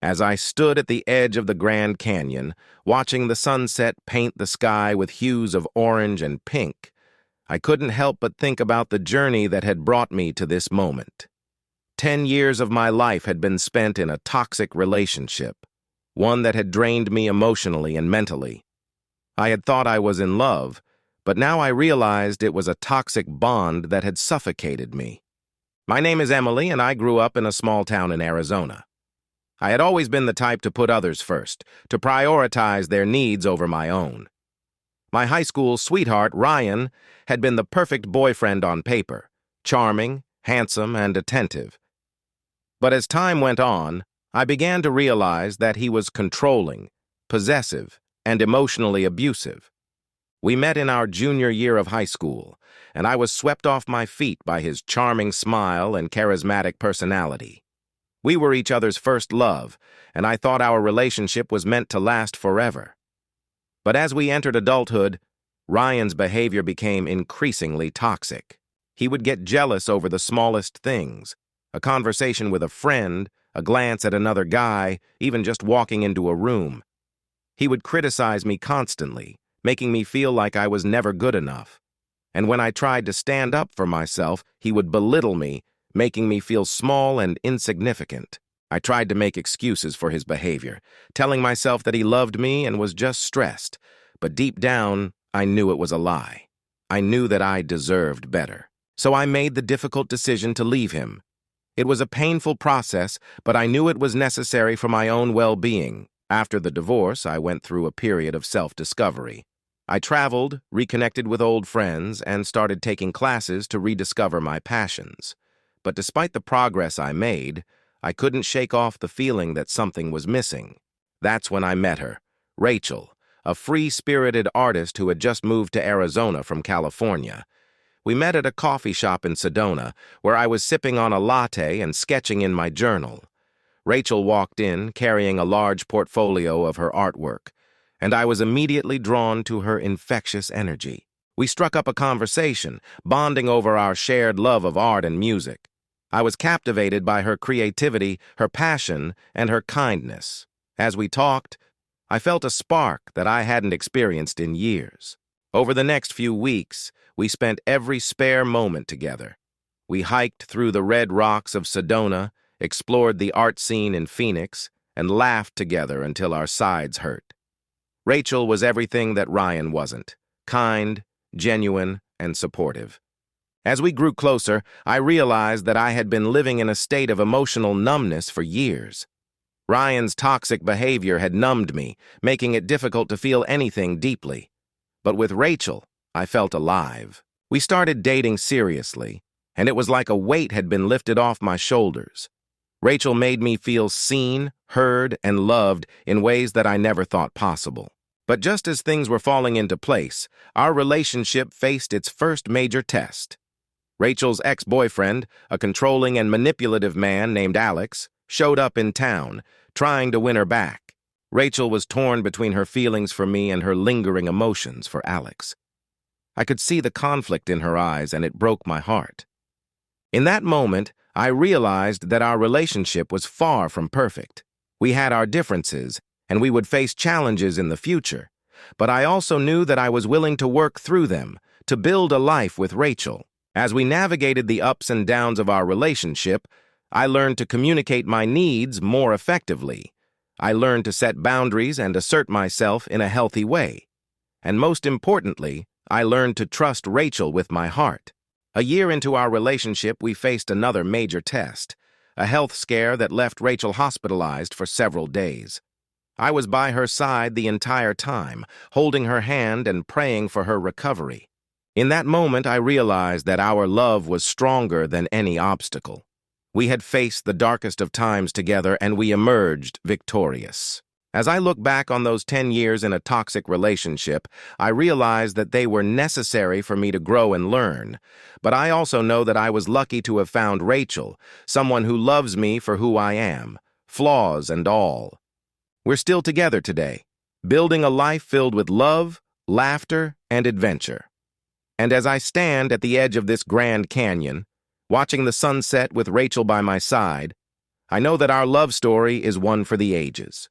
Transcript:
As I stood at the edge of the Grand Canyon, watching the sunset paint the sky with hues of orange and pink, I couldn't help but think about the journey that had brought me to this moment. 10 years of my life had been spent in a toxic relationship, one that had drained me emotionally and mentally. I had thought I was in love, but now I realized it was a toxic bond that had suffocated me. My name is Emily, and I grew up in a small town in Arizona. I had always been the type to put others first, to prioritize their needs over my own. My high school sweetheart, Ryan, had been the perfect boyfriend on paper, charming, handsome, and attentive. But as time went on, I began to realize that he was controlling, possessive, and emotionally abusive. We met in our junior year of high school, and I was swept off my feet by his charming smile and charismatic personality. We were each other's first love, and I thought our relationship was meant to last forever. But as we entered adulthood, Ryan's behavior became increasingly toxic. He would get jealous over the smallest things, a conversation with a friend, a glance at another guy, even just walking into a room. He would criticize me constantly, making me feel like I was never good enough. And when I tried to stand up for myself, he would belittle me, making me feel small and insignificant. I tried to make excuses for his behavior, telling myself that he loved me and was just stressed, but deep down, I knew it was a lie. I knew that I deserved better. So I made the difficult decision to leave him. It was a painful process, but I knew it was necessary for my own well-being. After the divorce, I went through a period of self-discovery. I traveled, reconnected with old friends, and started taking classes to rediscover my passions. But despite the progress I made, I couldn't shake off the feeling that something was missing. That's when I met her, Rachel, a free-spirited artist who had just moved to Arizona from California. We met at a coffee shop in Sedona, where I was sipping on a latte and sketching in my journal. Rachel walked in, carrying a large portfolio of her artwork, and I was immediately drawn to her infectious energy. We struck up a conversation, bonding over our shared love of art and music. I was captivated by her creativity, her passion, and her kindness. As we talked, I felt a spark that I hadn't experienced in years. Over the next few weeks, we spent every spare moment together. We hiked through the red rocks of Sedona, explored the art scene in Phoenix, and laughed together until our sides hurt. Rachel was everything that Ryan wasn't: kind, genuine, and supportive. As we grew closer, I realized that I had been living in a state of emotional numbness for years. Ryan's toxic behavior had numbed me, making it difficult to feel anything deeply. But with Rachel, I felt alive. We started dating seriously, and it was like a weight had been lifted off my shoulders. Rachel made me feel seen, heard, and loved in ways that I never thought possible. But just as things were falling into place, our relationship faced its first major test. Rachel's ex-boyfriend, a controlling and manipulative man named Alex, showed up in town, trying to win her back. Rachel was torn between her feelings for me and her lingering emotions for Alex. I could see the conflict in her eyes, and it broke my heart. In that moment, I realized that our relationship was far from perfect. We had our differences, and we would face challenges in the future. But I also knew that I was willing to work through them, to build a life with Rachel. As we navigated the ups and downs of our relationship, I learned to communicate my needs more effectively. I learned to set boundaries and assert myself in a healthy way. And most importantly, I learned to trust Rachel with my heart. A year into our relationship, we faced another major test, a health scare that left Rachel hospitalized for several days. I was by her side the entire time, holding her hand and praying for her recovery. In that moment, I realized that our love was stronger than any obstacle. We had faced the darkest of times together, and we emerged victorious. As I look back on those 10 years in a toxic relationship, I realize that they were necessary for me to grow and learn. But I also know that I was lucky to have found Rachel, someone who loves me for who I am, flaws and all. We're still together today, building a life filled with love, laughter, and adventure. And as I stand at the edge of this Grand Canyon, watching the sunset with Rachel by my side, I know that our love story is one for the ages.